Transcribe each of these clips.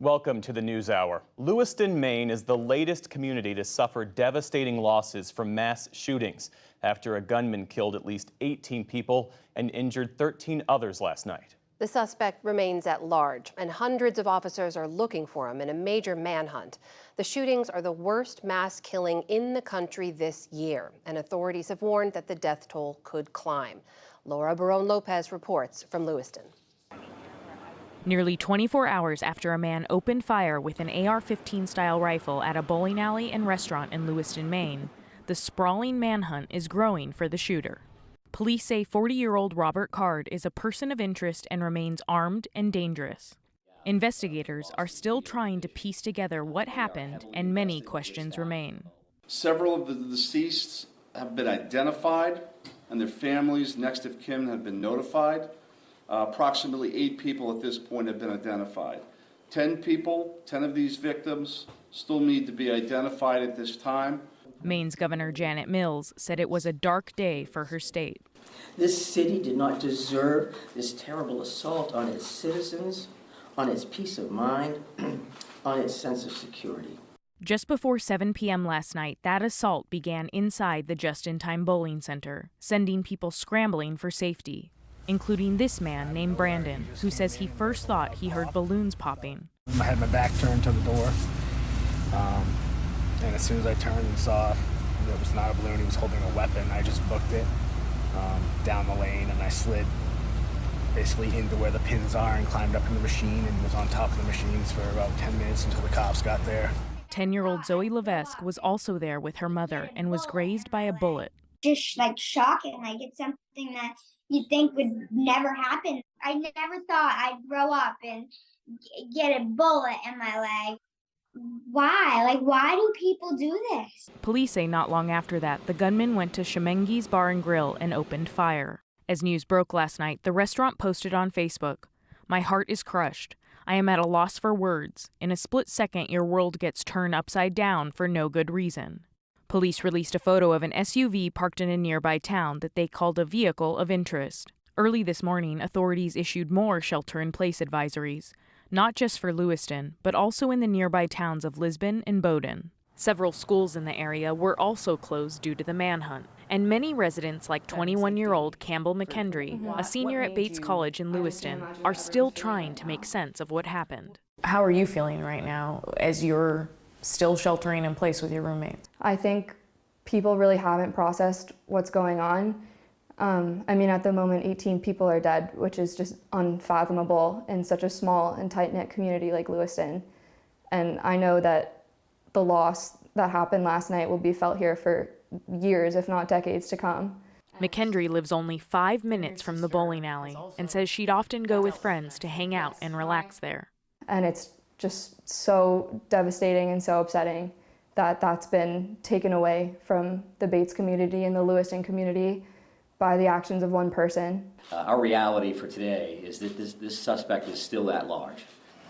Welcome to the News Hour. Lewiston, Maine is the latest community to suffer devastating losses from mass shootings after a gunman killed at least 18 people and injured 13 others last night. The suspect remains at large, and hundreds of officers are looking for him in a major manhunt. The shootings are the worst mass killing in the country this year, and authorities have warned that the death toll could climb. Laura Barone-Lopez reports from Lewiston. Nearly 24 hours after a man opened fire with an AR-15 style rifle at a bowling alley and restaurant in Lewiston, Maine, the sprawling manhunt is growing for the shooter. Police say 40-year-old Robert Card is a person of interest and remains armed and dangerous. Investigators are still trying to piece together what happened, and many questions remain. Several of the deceased have been identified, and their families, next of kin, have been notified. Approximately 8 people at this point have been identified. 10 of these victims still need to be identified at this time. Maine's Governor Janet Mills said it was a dark day for her state. This city did not deserve this terrible assault on its citizens, on its peace of mind, on its sense of security. Just before 7 p.m. last night, that assault began inside the Just-in-Time Bowling Center, sending people scrambling for safety, including this man named Brandon, who says he first thought he heard balloons popping. I had my back turned to the door, and as soon as I turned and saw it was not a balloon, he was holding a weapon, I just booked it down the lane, and I slid basically into where the pins are and climbed up in the machine and was on top of the machines for about 10 minutes until the cops got there. 10-year-old Zoe Levesque was also there with her mother and was grazed by a bullet. Just like shocking, like it's something that you'd think would never happen. I never thought I'd grow up and get a bullet in my leg. Why? Like, why do people do this? Police say not long after that, the gunman went to Shemengi's Bar and Grill and opened fire. As news broke last night, the restaurant posted on Facebook, "My heart is crushed. I am at a loss for words. In a split second, your world gets turned upside down for no good reason." Police released a photo of an SUV parked in a nearby town that they called a vehicle of interest. Early this morning, authorities issued more shelter-in-place advisories, not just for Lewiston, but also in the nearby towns of Lisbon and Bowdoin. Several schools in the area were also closed due to the manhunt, and many residents like 21-year-old Campbell McKendry, a senior at Bates College in Lewiston, are still trying to make sense of what happened. How are you feeling right now as you're still sheltering in place with your roommates? I think people really haven't processed what's going on. I mean, at the moment, 18 people are dead, which is just unfathomable in such a small and tight-knit community like Lewiston. And I know that the loss that happened last night will be felt here for years, if not decades to come. McKendry lives only 5 minutes from the bowling alley and says she'd often go with friends to hang out and relax there. And it's just so devastating and so upsetting that that's been taken away from the Bates community and the Lewiston community by the actions of one person. Our reality for today is that this suspect is still at large.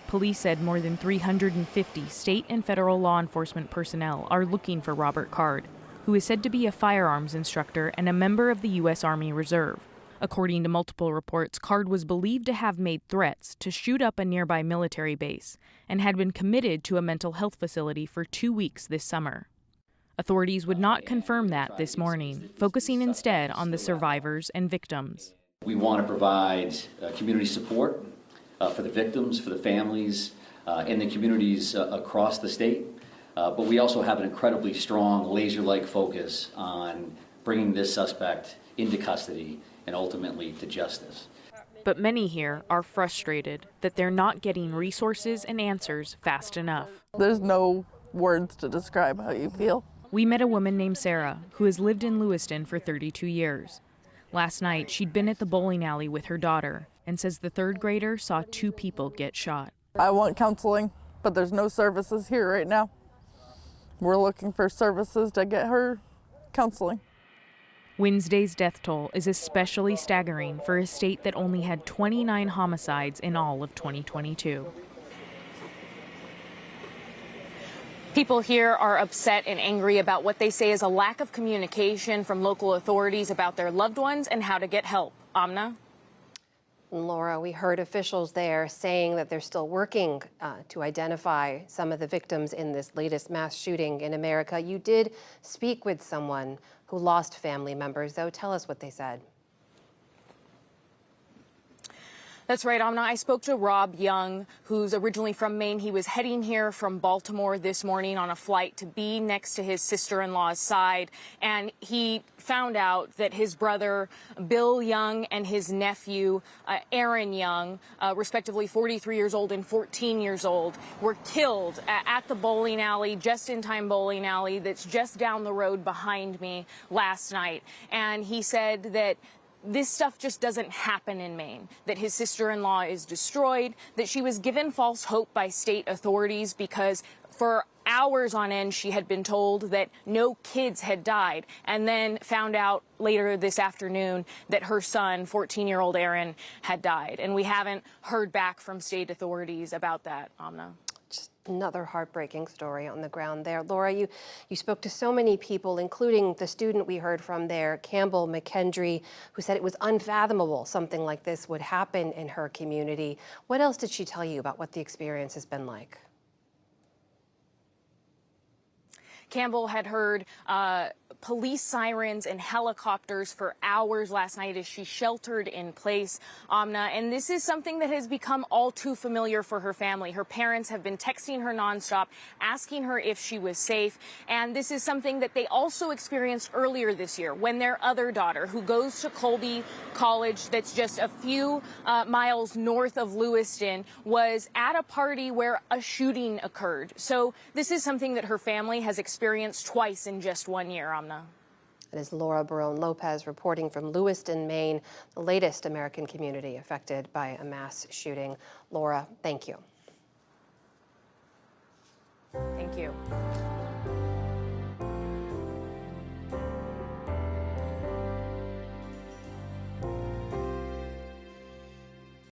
Police said more than 350 state and federal law enforcement personnel are looking for Robert Card, who is said to be a firearms instructor and a member of the U.S. Army Reserve. According to multiple reports, Card was believed to have made threats to shoot up a nearby military base and had been committed to a mental health facility for 2 weeks this summer. Authorities would not confirm that this morning, focusing instead on the survivors and victims. We want to provide community support for the victims, for the families, and the communities across the state. But we also have an incredibly strong, laser-like focus on bringing this suspect into custody and ultimately to justice. But many here are frustrated that they're not getting resources and answers fast enough. There's no words to describe how you feel. We met a woman named Sarah who has lived in Lewiston for 32 years. Last night, she'd been at the bowling alley with her daughter and says the third grader saw 2 people get shot. I want counseling, but there's no services here right now. We're looking for services to get her counseling. Wednesday's death toll is especially staggering for a state that only had 29 homicides in all of 2022. People here are upset and angry about what they say is a lack of communication from local authorities about their loved ones and how to get help. Amna? And Laura, we heard officials there saying that they're still working to identify some of the victims in this latest mass shooting in America. You did speak with someone who lost family members, though. Tell us what they said. That's right, Amna. I spoke to Rob Young, who's originally from Maine. He was heading here from Baltimore this morning on a flight to be next to his sister-in-law's side, and he found out that his brother, Bill Young, and his nephew, Aaron Young, respectively 43 years old and 14 years old, were killed at the bowling alley, just-in-time bowling alley that's just down the road behind me last night. And he said that this stuff just doesn't happen in Maine, that his sister-in-law is destroyed, that she was given false hope by state authorities because for hours on end she had been told that no kids had died, and then found out later this afternoon that her son, 14-year-old Aaron, had died. And we haven't heard back from state authorities about that, Amna. Another heartbreaking story on the ground there. Laura, you spoke to so many people, including the student we heard from there, Campbell McKendry, who said it was unfathomable something like this would happen in her community. What else did she tell you about what the experience has been like? Campbell had heard police sirens and helicopters for hours last night as she sheltered in place, Amna. And this is something that has become all too familiar for her family. Her parents have been texting her nonstop, asking her if she was safe. And this is something that they also experienced earlier this year when their other daughter, who goes to Colby College that's just a few miles north of Lewiston, was at a party where a shooting occurred. So this is something that her family has experienced twice in just 1 year, Amna. It is Laura Barone Lopez reporting from Lewiston, Maine, the latest American community affected by a mass shooting. Laura, thank you. Thank you.